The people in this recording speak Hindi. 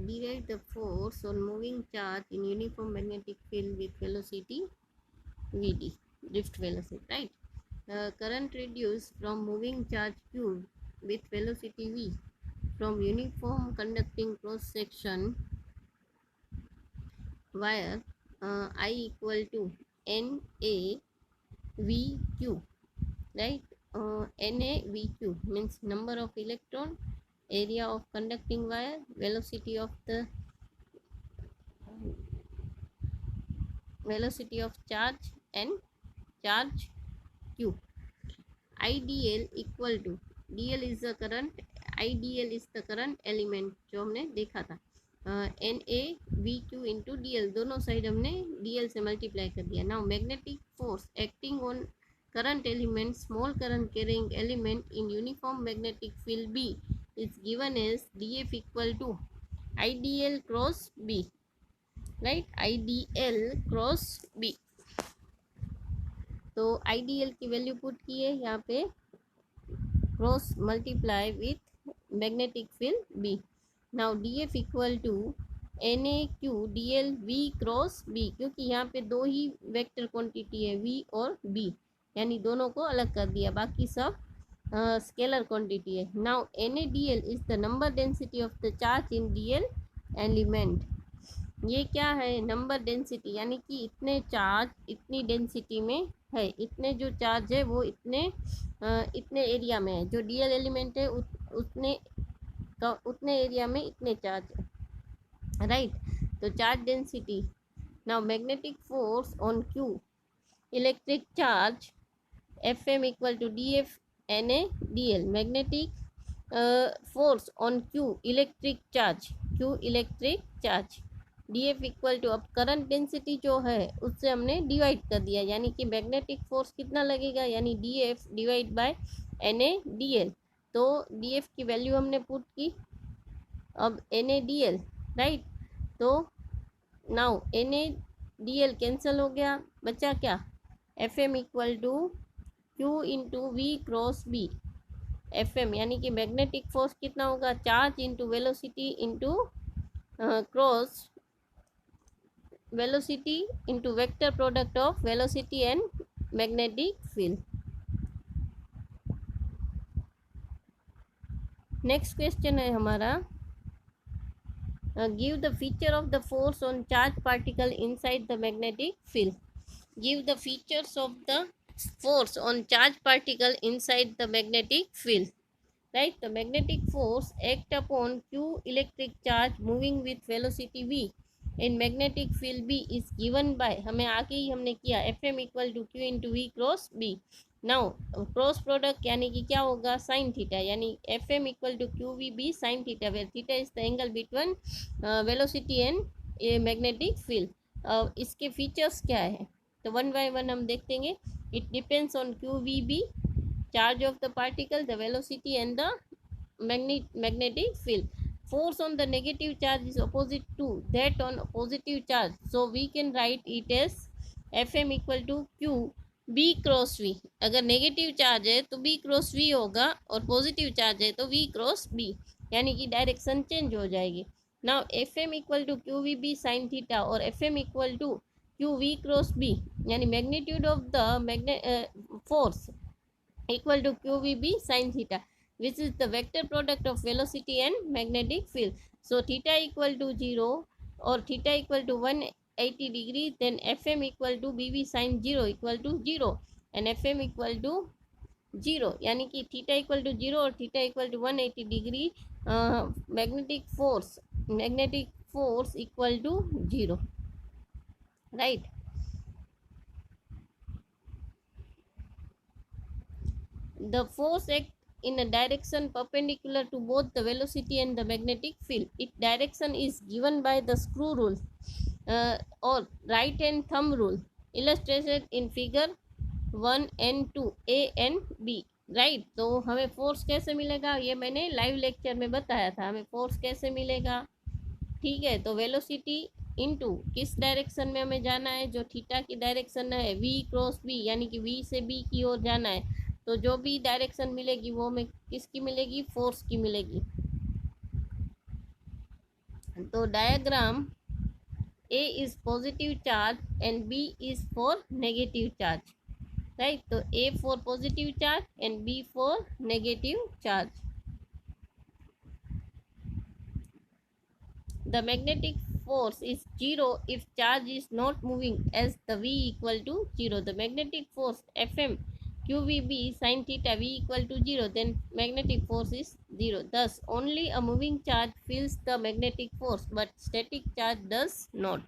derive the force on moving charge in uniform magnetic field with velocity Vd, drift velocity, right? Current reduced from moving charge q with velocity v from uniform conducting cross section wire I equal to Na Vq, right? Na Vq means number of electron, area of conducting wire, velocity of charge and charge q. IDL equal to, DL is the current, IDL is the current element जो हमने देखा था, N A V Q into D L, दोनों साइड हमने डी एल से मल्टीप्लाई कर दिया. Now magnetic force acting on current element, small current carrying element in uniform magnetic field B is given as dF equal to IDL cross B, right? IDL cross B. तो IDL की वैल्यू पुट की है यहाँ पे, cross multiply with magnetic field B. Now dF equal to NAQ DL V cross B, क्योंकि यहाँ पे दो ही वेक्टर क्वांटिटी है V और B, यानी दोनों को अलग कर दिया, बाकी सब स्केलर क्वांटिटी है. Now NaDL is the number density of the charge in DL element. ये क्या है? नंबर डेंसिटी, यानी कि इतने चार्ज इतनी डेंसिटी में है, इतने जो चार्ज है वो इतने एरिया में है, जो डीएल एलिमेंट है उतने एरिया में इतने चार्ज है, राइट? तो charge density. Now magnetic force on Q, electric charge F M equal to D F N A D L. Magnetic force on Q electric charge D F equal to, अब करंट डेंसिटी जो है उससे हमने डिवाइड कर दिया, यानी कि मैग्नेटिक फोर्स कितना लगेगा, यानी D F divide by N A D L. तो डी एफ की वैल्यू हमने पुट की, अब N A D L, right? तो now N A D L cancel हो गया, बचा क्या? F M equal to Q into V cross B. F M यानी कि मैग्नेटिक फोर्स कितना होगा, charge into velocity into cross velocity into vector product of velocity and magnetic field. Next question है हमारा, give the feature of the force on charge particle inside the magnetic field. Give the features of the force on charge particle inside the magnetic field, right? The magnetic force act upon Q electric charge moving with velocity v in magnetic field B is given by, हमें आगे ही हमने किया, F M equal to Q into V cross B. Now cross product यानी कि क्या होगा, साइन थीटा, यानी F M equal to Q V B sine theta, where theta is the angle between velocity and magnetic field. इसके फीचर्स क्या है, तो वन बाय वन हम देखेंगे. It depends on Q V B, charge of the particle, the velocity and the magnetic field. Force on the negative charge is opposite to that on positive charge, so we can write it as Fm equal to Q B cross V. अगर नेगेटिव चार्ज है तो B क्रॉस V होगा, और पॉजिटिव चार्ज है तो V क्रॉस B, यानी कि डायरेक्शन चेंज हो जाएगी. Now Fm equal to Q V B sine theta और Fm equal to Q V cross B, यानी magnitude of the force equal to QVB sin theta, which is the vector product of velocity and magnetic field. So theta equal to 0 or theta equal to 180 degree, then Fm equal to BB sin 0 equal to 0 and Fm equal to 0, यानी कि थीटा इक्वल टू 0 और theta equal to 180 degree, magnetic force equal to 0, right? The force act in a direction perpendicular to both the velocity and the magnetic field. Its direction is given by the screw rule or right hand thumb rule, illustrated in figure 1 and 2 A and B, right? तो हमें फोर्स कैसे मिलेगा, ये मैंने लाइव लेक्चर में बताया था. हमें फोर्स कैसे मिलेगा, ठीक है? तो वेलोसिटी इनटू किस डायरेक्शन में हमें जाना है, जो थीटा की डायरेक्शन है V क्रॉस B, यानी कि V से B की ओर जाना है, तो जो भी डायरेक्शन मिलेगी वो हमें किसकी मिलेगी, फोर्स की मिलेगी. So diagram A is positive charge and B is for negative charge. Right? So A for positive charge and B for negative charge. The magnetic force is 0 if charge is not moving, as the V equal to 0. The magnetic force Fm QVB sin theta V equal to 0, then magnetic force is 0. Thus only a moving charge feels the magnetic force but static charge does not.